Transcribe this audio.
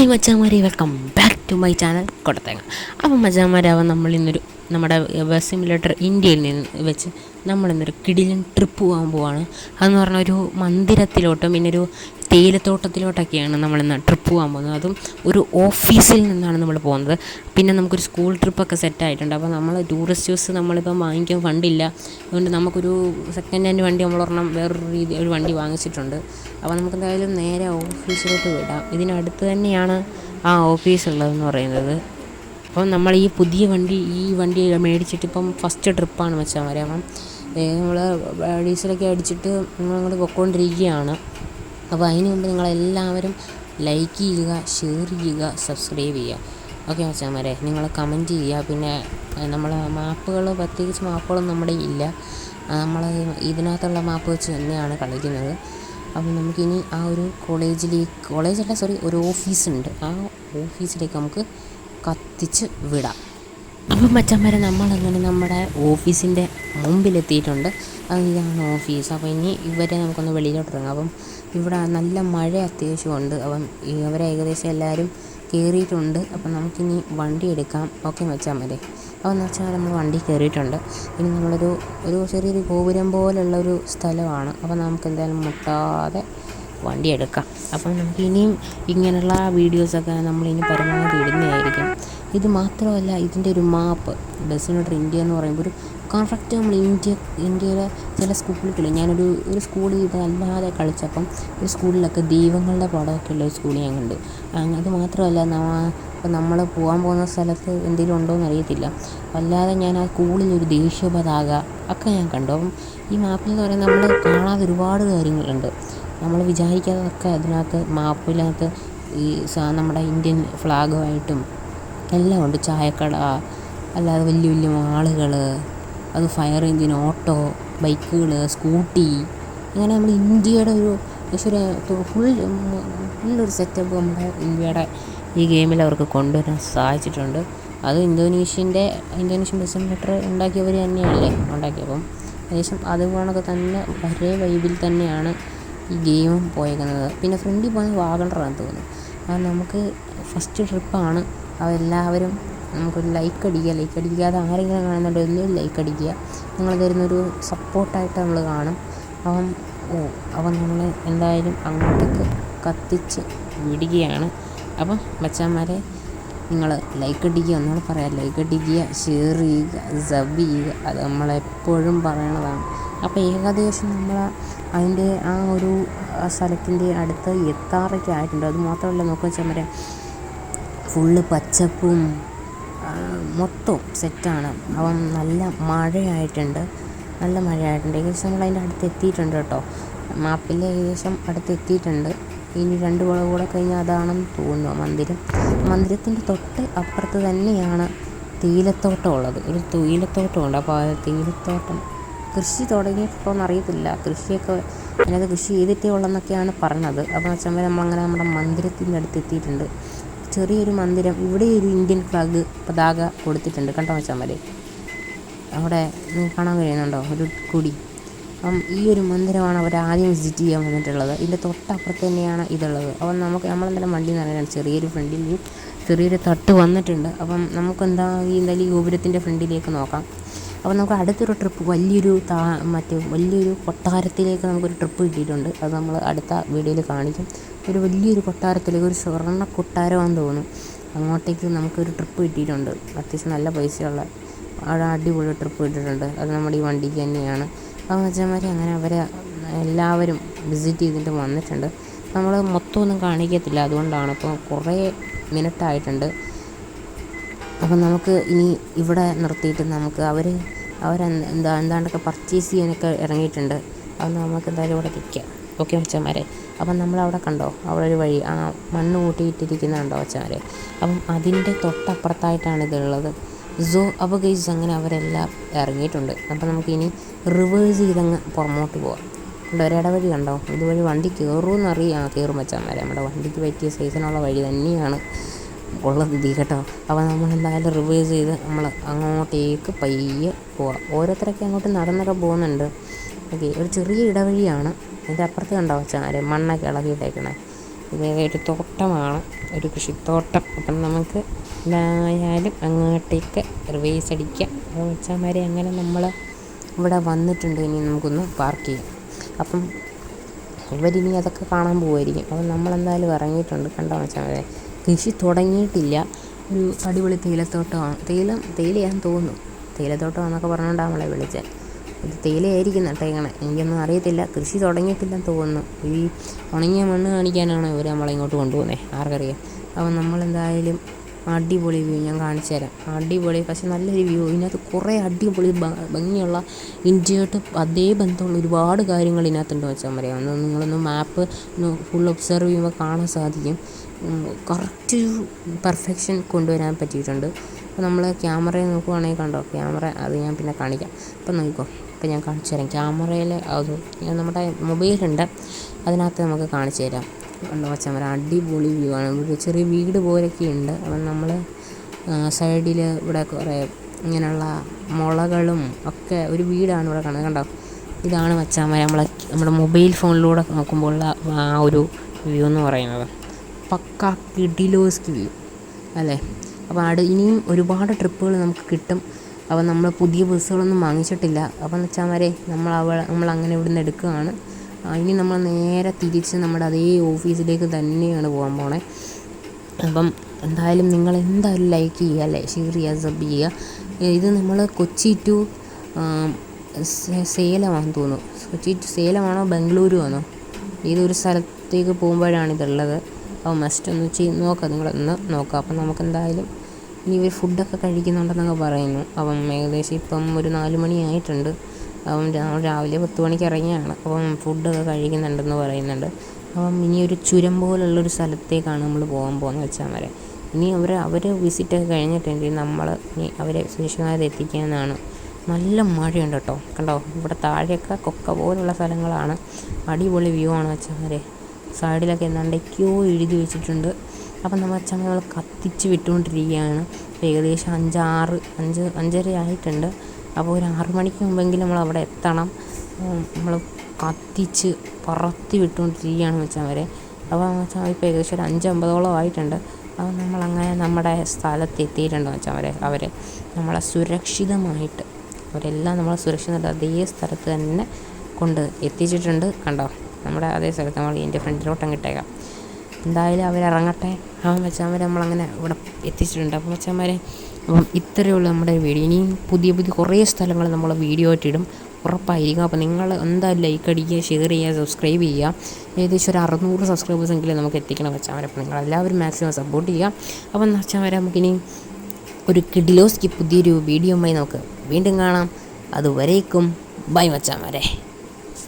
മച്ചാന്മാരെ welcome back to my channel കൊടത്തേങ്ങ. അപ്പം മച്ചാന്മാരാവാൻ നമ്മുടെ ബസ് സിമുലേറ്റർ ഇന്ത്യയിൽ നിന്ന് വെച്ച് നമ്മളിന്നൊരു കിടിലൻ ട്രിപ്പ് പോകാൻ പോവാണ്. അതെന്ന് പറഞ്ഞാൽ ഒരു മന്ദിരത്തിലോട്ടും പിന്നെ ഒരു തേയിലത്തോട്ടത്തിലോട്ടൊക്കെയാണ് നമ്മളിന്ന് ട്രിപ്പ് പോകാൻ പോകുന്നത്. അതും ഒരു ഓഫീസിൽ നിന്നാണ് നമ്മൾ പോകുന്നത്. പിന്നെ നമുക്കൊരു സ്കൂൾ ട്രിപ്പൊക്കെ സെറ്റായിട്ടുണ്ട്. അപ്പോൾ നമ്മൾ ടൂറിസ്റ്റ് ബസ് നമ്മളിപ്പം വാങ്ങിക്കാൻ ഫണ്ടില്ല, അതുകൊണ്ട് നമുക്കൊരു സെക്കൻഡ് ഹാൻഡ് വണ്ടി നമ്മളൊരെണ്ണം വേറൊരു ഒരു വണ്ടി വാങ്ങിച്ചിട്ടുണ്ട്. അപ്പോൾ നമുക്കെന്തായാലും നേരെ ഓഫീസിലോട്ട് വിടാം. ഇതിനടുത്ത് തന്നെയാണ് ആ ഓഫീസ് ഉള്ളതെന്ന് പറയുന്നത്. അപ്പം നമ്മൾ ഈ വണ്ടി മേടിച്ചിട്ട് ഇപ്പം ഫസ്റ്റ് ട്രിപ്പാണ് വെച്ചാൽ മതി. അപ്പം നമ്മൾ ഡീസലൊക്കെ അടിച്ചിട്ട് നമ്മളങ്ങോട്ട് പൊയ്ക്കൊണ്ടിരിക്കുകയാണ്. അപ്പോൾ അതിന് മുമ്പ് നിങ്ങളെല്ലാവരും ലൈക്ക് ചെയ്യുക, ഷെയർ ചെയ്യുക, സബ്സ്ക്രൈബ് ചെയ്യുക. ഓക്കെ മച്ചാന്മാരെ, നിങ്ങൾ കമൻറ്റ് ചെയ്യുക. പിന്നെ നമ്മൾ പ്രത്യേകിച്ച് മാപ്പുകളൊന്നും നമ്മുടെ ഇല്ല. നമ്മൾ ഇതിനകത്തുള്ള മാപ്പ് വെച്ച് തന്നെയാണ് കളിക്കുന്നത്. അപ്പം നമുക്കിനി ആ ഒരു ഒരു ഓഫീസുണ്ട്, ആ ഓഫീസിലേക്ക് നമുക്ക് കത്തിച്ച് വിടാം. അപ്പം മച്ചാന്മാരെ, നമ്മളങ്ങനെ നമ്മുടെ ഓഫീസിൻ്റെ മുമ്പിലെത്തിയിട്ടുണ്ട്. ഇതാണ് ഓഫീസ്. അപ്പോൾ ഇനി ഇവരെ നമുക്കൊന്ന് വെളിയിലോട്ട് ഇറങ്ങാം. അപ്പം ഇവിടെ നല്ല മഴ അത്യാവശ്യമുണ്ട്. അപ്പം ഇവരെ ഏകദേശം എല്ലാവരും കയറിയിട്ടുണ്ട്. അപ്പം നമുക്കിനി വണ്ടി എടുക്കാം. ഓക്കെ മച്ചാന്മാരെ. അപ്പോൾ എന്ന് വെച്ചാൽ നമ്മൾ വണ്ടി കയറിയിട്ടുണ്ട്. ഇനി നമ്മളൊരു ചെറിയൊരു ഗോപുരം പോലുള്ളൊരു സ്ഥലമാണ്. അപ്പോൾ നമുക്ക് എന്തായാലും മുട്ടാതെ വണ്ടി എടുക്കാം. അപ്പം നമുക്ക് ഇനിയും ഇങ്ങനെയുള്ള വീഡിയോസൊക്കെ നമ്മളിനി പരമാവധി ഇടുന്നതായിരിക്കും. ഇത് മാത്രമല്ല, ഇതിൻ്റെ ഒരു മാപ്പ് ബസ് സിമുലേറ്റർ ഇന്ത്യ എന്ന് പറയുമ്പോൾ ഒരു കറക്റ്റ് നമ്മൾ ഇന്ത്യയിലെ ചില സ്കൂളുകൾ ഞാനൊരു സ്കൂളിൽ ഇത് അല്ലാതെ കളിച്ചപ്പം ഒരു സ്കൂളിലൊക്കെ ദൈവങ്ങളുടെ പടമൊക്കെ ഉള്ള ഒരു സ്കൂൾ ഞാൻ കണ്ട്. അത് മാത്രമല്ല, ഇപ്പം നമ്മൾ പോകാൻ പോകുന്ന സ്ഥലത്ത് എന്തെങ്കിലും ഉണ്ടോ എന്ന് അറിയത്തില്ല, അല്ലാതെ ഞാൻ ആ സ്കൂളിലൊരു ദേശീയ പതാക ഒക്കെ ഞാൻ കണ്ടു. അപ്പം ഈ മാപ്പിൽ എന്ന് പറയുന്നത് നമ്മൾ കാണാതെ ഒരുപാട് കാര്യങ്ങളുണ്ട്. നമ്മൾ വിചാരിക്കാത്തതൊക്കെ അതിനകത്ത് മാപ്പിനകത്ത് നമ്മുടെ ഇന്ത്യൻ ഫ്ലാഗുമായിട്ടും എല്ലാം ഉണ്ട്. ചായക്കട, അല്ലാതെ വലിയ വലിയ മാളുകൾ, അത് ഫയർ എഞ്ചിൻ, ഓട്ടോ, ബൈക്കുകൾ, സ്കൂട്ടി, അങ്ങനെ നമ്മൾ ഇന്ത്യയുടെ ഫുള്ളൊരു സെറ്റപ്പ് നമ്മുടെ ഇന്ത്യയുടെ ഈ ഗെയിമിൽ അവർക്ക് കൊണ്ടുവരാൻ സാധിച്ചിട്ടുണ്ട്. അത് ഇന്തോനേഷ്യൻ ബസ് സിമുലേറ്റർ ഉണ്ടാക്കിയവർ തന്നെയല്ലേ ഉണ്ടാക്കിയപ്പം ഏകദേശം അതുപോലൊക്കെ തന്നെ ഒരേ വൈബിൽ തന്നെയാണ് ഈ ഗെയിമും പോയേക്കുന്നത്. പിന്നെ ഫ്രണ്ടിൽ പോകുന്നത് വാഗണറാണെന്ന് തോന്നുന്നു. അത് നമുക്ക് ഫസ്റ്റ് ട്രിപ്പാണ്. അതെല്ലാവരും നമുക്കൊരു ലൈക്ക് അടിക്കാതെ ആരെങ്കിലും കാണുന്നുണ്ടോ എല്ലാം ലൈക്ക് അടിക്കുക. നിങ്ങൾ തരുന്നൊരു സപ്പോർട്ടായിട്ട് നമ്മൾ കാണും. അപ്പം നമ്മൾ എന്തായാലും അങ്ങോട്ടേക്ക് കത്തിച്ച് വിടുകയാണ്. അപ്പം മച്ചാന്മാരെ, നിങ്ങൾ ലൈക്ക് അടിക്കുക, ഒന്നുകൂടെ പറയാം, ലൈക്ക് അടിക്കുക, ഷെയർ ചെയ്യുക, സബ് ചെയ്യുക. അത് നമ്മളെപ്പോഴും പറയണതാണ്. അപ്പോൾ ഏകദേശം നമ്മൾ അതിൻ്റെ ആ ഒരു സ്ഥലത്തിൻ്റെ അടുത്ത് എത്താറൊക്കെ ആയിട്ടുണ്ട്. അത് മാത്രമല്ല, നോക്കുക മച്ചാന്മാരെ, ഫുള്ള് പച്ചപ്പും മൊത്തം സെറ്റാണ്. അപ്പം നല്ല മഴയായിട്ടുണ്ട്. ഏകദേശം നമ്മൾ അതിൻ്റെ അടുത്ത് എത്തിയിട്ടുണ്ട് കേട്ടോ. മാപ്പിൽ ഏകദേശം അടുത്ത് എത്തിയിട്ടുണ്ട്. ഇനി 2 വളവ് കൂടെ കഴിഞ്ഞാൽ അതാണെന്ന് തോന്നുന്നു മന്ദിരത്തിൻ്റെ തൊട്ട് അപ്പുറത്ത് തന്നെയാണ് തേയിലത്തോട്ടം ഉള്ളത്. ഒരു തേയിലത്തോട്ടമുണ്ട്. അപ്പോൾ ആ തേയിലത്തോട്ടം കൃഷി തുടങ്ങിയിട്ടുണ്ടോയെന്ന് അറിയത്തില്ല. അതിനകത്ത് കൃഷി ചെയ്തിട്ടേ ഉള്ളെന്നൊക്കെയാണ് പറഞ്ഞത്. അപ്പോൾ വെച്ചാൽ നമ്മളങ്ങനെ നമ്മുടെ മന്ദിരത്തിൻ്റെ അടുത്ത് എത്തിയിട്ടുണ്ട്. ചെറിയൊരു മന്ദിരം, ഇവിടെ ഒരു ഇന്ത്യൻ പതാക കൊടുത്തിട്ടുണ്ട്. കണ്ടോ മച്ചാന്മാരെ, അവിടെ കാണാൻ കഴിയുന്നുണ്ടോ ഒരു കൊടി? അപ്പം ഈ ഒരു മന്ദിരമാണ് അവർ ആദ്യം വിസിറ്റ് ചെയ്യാൻ വന്നിട്ടുള്ളത്. ഇതിൻ്റെ തൊട്ടപ്പുറത്ത് തന്നെയാണ് ഇതുള്ളത്. അപ്പം നമ്മളെന്തായാലും വണ്ടി നിറയാണ്. ചെറിയൊരു തട്ട് വന്നിട്ടുണ്ട്. അപ്പം നമുക്കെന്തായാലും ഈ ഗോപുരത്തിൻ്റെ ഫ്രണ്ടിലേക്ക് നോക്കാം. അപ്പം നമുക്ക് അടുത്തൊരു ട്രിപ്പ് വലിയൊരു കൊട്ടാരത്തിലേക്ക് നമുക്കൊരു ട്രിപ്പ് കിട്ടിയിട്ടുണ്ട്. അത് നമ്മൾ അടുത്ത വീഡിയോയിൽ കാണിക്കും. ഒരു വലിയൊരു കൊട്ടാരത്തിലേക്ക്, ഒരു സ്വർണ്ണ കൊട്ടാരമാണെന്ന് തോന്നുന്നു, അങ്ങോട്ടേക്ക് നമുക്കൊരു ട്രിപ്പ് കിട്ടിയിട്ടുണ്ട്. അത്യാവശ്യം നല്ല പൈസയുള്ള അടിപൊളി ട്രിപ്പ് കിട്ടിയിട്ടുണ്ട്. അത് നമ്മുടെ ഈ വണ്ടിക്ക് തന്നെയാണ്. അപ്പോൾ മച്ചാന്മാരെ, അങ്ങനെ അവരെ എല്ലാവരും വിസിറ്റ് ചെയ്തിട്ട് വന്നിട്ടുണ്ട്. നമ്മൾ മൊത്തമൊന്നും കാണിക്കത്തില്ല, അതുകൊണ്ടാണ്. ഇപ്പോൾ കുറേ മിനിറ്റായിട്ടുണ്ട്. അപ്പം നമുക്ക് ഇനി ഇവിടെ നിർത്തിയിട്ട് നമുക്ക് എന്താണ്ടൊക്കെ പർച്ചേസ് ചെയ്യാനൊക്കെ ഇറങ്ങിയിട്ടുണ്ട്. അത് നമുക്ക് എന്തായാലും ഇവിടെ നിൽക്കാം. ഓക്കെ മച്ചാന്മാരെ. അപ്പം നമ്മളവിടെ കണ്ടോ, അവിടെ ഒരു വഴി മണ്ണ് കൂട്ടിയിട്ടിരിക്കുന്നുണ്ടോ മച്ചാന്മാരെ? അപ്പം അതിൻ്റെ തൊട്ടപ്പുറത്തായിട്ടാണ് ഇതുള്ളത്. അപ്പോൾ ഗൈസ്, അങ്ങനെ അവരെല്ലാം ഇറങ്ങിയിട്ടുണ്ട്. അപ്പം നമുക്കിനി റിവേഴ്സ് ചെയ്തങ്ങ് പുറമോട്ട് പോകാം. ഒരിടവഴി കണ്ടോ, ഇതുവഴി വണ്ടി കയറുമെന്നറിയാം. കയറും മച്ചാന്മാരെ, നമ്മുടെ വണ്ടിക്ക് പറ്റിയ സൈസിനുള്ള വഴി തന്നെയാണ് ഉള്ളത് ഇത് കേട്ടോ. അപ്പോൾ നമ്മളെന്തായാലും റിവേഴ്സ് ചെയ്ത് നമ്മൾ അങ്ങോട്ടേക്ക് പയ്യെ പോവാം. ഓരോരുത്തരൊക്കെ അങ്ങോട്ട് നടന്നൊക്കെ പോകുന്നുണ്ട്. ഓക്കെ, ഒരു ചെറിയ ഇടവഴിയാണ്. അതിൻ്റെ അപ്പുറത്ത് കണ്ടോ മച്ചാന്മാരെ, മണ്ണൊക്കെ ഇളകിയിട്ടേക്കണേ. ഇത് ഒരു തോട്ടമാണ്, ഒരു കൃഷിത്തോട്ടം. അപ്പം നമുക്ക് എന്തായാലും അങ്ങോട്ടേക്ക് റിവേഴ്സ് അടിക്കാം. അപ്പോൾ മച്ചാന്മാരെ അങ്ങനെ നമ്മൾ ഇവിടെ വന്നിട്ടുണ്ട്. ഇനി നമുക്കൊന്ന് പാർക്ക് ചെയ്യാം. അപ്പം ഇവരിനി അതൊക്കെ കാണാൻ പോകുമായിരിക്കും. അപ്പം നമ്മളെന്തായാലും ഇറങ്ങിയിട്ടുണ്ട്. കണ്ടോ മച്ചാന്മാരെ, കൃഷി തുടങ്ങിയിട്ടില്ല. ഒരു അടിപൊളി തേയിലത്തോട്ടമാണ്. തേയിലയാണെന്ന് തോന്നുന്നു. തേയിലത്തോട്ടമാണെന്നൊക്കെ പറഞ്ഞുകൊണ്ടാണ് നമ്മളെ വിളിച്ചത്. ഇത് തേയിലയായിരിക്കും നട്ടേക്കണേ, എനിക്കൊന്നും അറിയത്തില്ല. കൃഷി തുടങ്ങിയിട്ടില്ലെന്ന് തോന്നുന്നു. ഈ ഉണങ്ങിയ മണ്ണ് കാണിക്കാനാണ് ഇവർ നമ്മളിങ്ങോട്ട് കൊണ്ടുപോകുന്നത്, ആർക്കറിയാം. അപ്പം നമ്മളെന്തായാലും അടിപൊളി വ്യൂ ഞാൻ കാണിച്ചു തരാം. അടിപൊളി, പക്ഷെ നല്ലൊരു വ്യൂ. ഇതിനകത്ത് കുറേ അടിപൊളി ഭംഗിയുള്ള ഇന്ത്യയായിട്ട് അതേ ബന്ധമുള്ള ഒരുപാട് കാര്യങ്ങൾ ഇതിനകത്തുണ്ട് വെച്ചാൽ പറയാം. നിങ്ങളൊന്ന് മാപ്പ് ഫുൾ ഒബ്സർവ് ചെയ്യുമ്പോൾ കാണാൻ സാധിക്കും. കറക്റ്റ് പെർഫെക്ഷൻ കൊണ്ടുവരാൻ പറ്റിയിട്ടുണ്ട്. അപ്പോൾ നമ്മൾ ക്യാമറയിൽ നോക്കുവാണെങ്കിൽ കണ്ടോ, ക്യാമറ അത് ഞാൻ പിന്നെ കാണിക്കാം. അപ്പം നോക്കിക്കോ, ഇപ്പം ഞാൻ കാണിച്ചു തരാം. ക്യാമറയിൽ അത് നമ്മുടെ മൊബൈലുണ്ട്, അതിനകത്ത് നമുക്ക് കാണിച്ചു തരാം. കണ്ടോ മച്ചാന്മാരെ, അടിപൊളി വ്യൂ ആണ്. ഒരു ചെറിയ വീട് പോലൊക്കെ ഉണ്ട്. അപ്പം നമ്മൾ സൈഡിൽ ഇവിടെ കുറേ ഇങ്ങനെയുള്ള മുളകളും ഒക്കെ ഒരു വീടാണ് ഇവിടെ കാണുന്നത്. കണ്ടോ, ഇതാണ് മച്ചാന്മാരെ നമ്മുടെ മൊബൈൽ ഫോണിലൂടെ നോക്കുമ്പോഴുള്ള ആ ഒരു വ്യൂ എന്ന് പറയുന്നത്. പക്ക കിടിലോസ്കി വ്യൂ അല്ലേ. അപ്പോൾ ഇനിയും ഒരുപാട് ട്രിപ്പുകൾ നമുക്ക് കിട്ടും. അപ്പോൾ നമ്മൾ പുതിയ ബസ്സുകളൊന്നും വാങ്ങിച്ചിട്ടില്ല. അപ്പം മച്ചാന്മാരെ നമ്മളങ്ങനെ ഇവിടുന്ന് എടുക്കുകയാണ്. ഇനി നമ്മൾ നേരെ തിരിച്ച് നമ്മുടെ അതേ ഓഫീസിലേക്ക് തന്നെയാണ് പോകാൻ പോണേ. അപ്പം എന്തായാലും നിങ്ങൾ എന്തായാലും ലൈക്ക് ചെയ്യുക അല്ലേ, ഷെയർ ചെയ്യുക, സബ് ചെയ്യുക. ഇത് നമ്മൾ കൊച്ചി ടു സേലമാണെന്ന് തോന്നുന്നു. കൊച്ചി ടു സേലമാണോ ബംഗളൂരു ആണോ, ഏതൊരു സ്ഥലത്തേക്ക് പോകുമ്പോഴാണ് ഇതുള്ളത്. അപ്പോൾ മസ്റ്റ് ഒന്ന് നോക്കാം, നിങ്ങളൊന്ന് നോക്കാം. അപ്പം നമുക്കെന്തായാലും ഇനി ഇവർ ഫുഡൊക്കെ കഴിക്കുന്നുണ്ടെന്നൊക്കെ പറയുന്നു. അപ്പം ഏകദേശം ഇപ്പം ഒരു 4 മണി ആയിട്ടുണ്ട്. അപ്പം രാവിലെ 10 മണിക്ക് ഇറങ്ങിയാണ്. അപ്പം ഫുഡൊക്കെ കഴിക്കുന്നുണ്ടെന്ന് പറയുന്നുണ്ട്. അപ്പം ഇനി ഒരു ചുരം പോലുള്ളൊരു സ്ഥലത്തേക്കാണ് നമ്മൾ പോകാൻ പോകുന്നത് വെച്ചാൽ വരെ. ഇനി അവർ വിസിറ്റൊക്കെ കഴിഞ്ഞിട്ടുണ്ടെങ്കിൽ നമ്മൾ ഇനി അവരെ സുരക്ഷിതമായി എത്തിക്കാനാണ്. നല്ല മഴയുണ്ട് കേട്ടോ, കണ്ടോ. ഇവിടെ താഴെയൊക്കെ കൊക്ക പോലുള്ള സ്ഥലങ്ങളാണ്. അടിപൊളി വ്യൂ ആണ് വെച്ചാൽ വരെ. സൈഡിലൊക്കെ എന്തൊക്കെയോ എഴുതി വെച്ചിട്ടുണ്ട്. അപ്പം നമ്മൾ കത്തിച്ച് വിട്ടുകൊണ്ടിരിക്കുകയാണ്. ഏകദേശം 5:30 ആയിട്ടുണ്ട്. അപ്പോൾ ഒരു 6 മണിക്ക് മുമ്പെങ്കിലും നമ്മളവിടെ എത്തണം. നമ്മൾ കത്തിച്ച് പറത്തി വിട്ടുകൊണ്ടിരിക്കുകയാണ് വെച്ചാൽ വരെ. അപ്പോൾ വെച്ചാൽ ഇപ്പോൾ ഏകദേശം ഒരു 5:50 ആയിട്ടുണ്ട്. അപ്പോൾ നമ്മളങ്ങനെ നമ്മുടെ സ്ഥലത്ത് എത്തിയിട്ടുണ്ട് വെച്ചാൽ അവരെ നമ്മളെ സുരക്ഷിതമായിട്ട് അവരെല്ലാം നമ്മളെ സുരക്ഷിതമായിട്ട് അതേ സ്ഥലത്ത് തന്നെ കൊണ്ട് എത്തിച്ചിട്ടുണ്ട്. കണ്ടോ, നമ്മുടെ അതേ സ്ഥലത്ത് നമ്മൾ ഇതിൻ്റെ ഫ്രണ്ടിലോട്ടങ്ങ് ഇട്ടേക്കാം. എന്തായാലും അവരിറങ്ങട്ടെ. വെച്ചാൽ നമ്മളങ്ങനെ ഇവിടെ എത്തിച്ചിട്ടുണ്ട്. അപ്പം വെച്ചാൽ അപ്പം ഇത്രയേ ഉള്ളൂ നമ്മുടെ വീഡിയോ. ഇനിയും പുതിയ കുറേ സ്ഥലങ്ങൾ നമ്മൾ വീഡിയോ ആയിട്ടിടും ഉറപ്പായിരിക്കും. അപ്പോൾ നിങ്ങൾ എന്തായാലും ലൈക്ക് അടിക്കുക, ഷെയർ ചെയ്യുക, സബ്സ്ക്രൈബ് ചെയ്യുക. ഏകദേശം ഒരു 600 സബ്സ്ക്രൈബേഴ്സെങ്കിലും നമുക്ക് എത്തിക്കണം വെച്ചാൽ. അപ്പോൾ നിങ്ങളെല്ലാവരും മാക്സിമം സപ്പോർട്ട് ചെയ്യുക. അപ്പം വെച്ചാൽ നമുക്കിനി ഒരു കിഡിലോസ്ക്ക് പുതിയൊരു വീഡിയോയുമായി നമുക്ക് വീണ്ടും കാണാം. അതുവരേക്കും ബൈ വെച്ചാൽ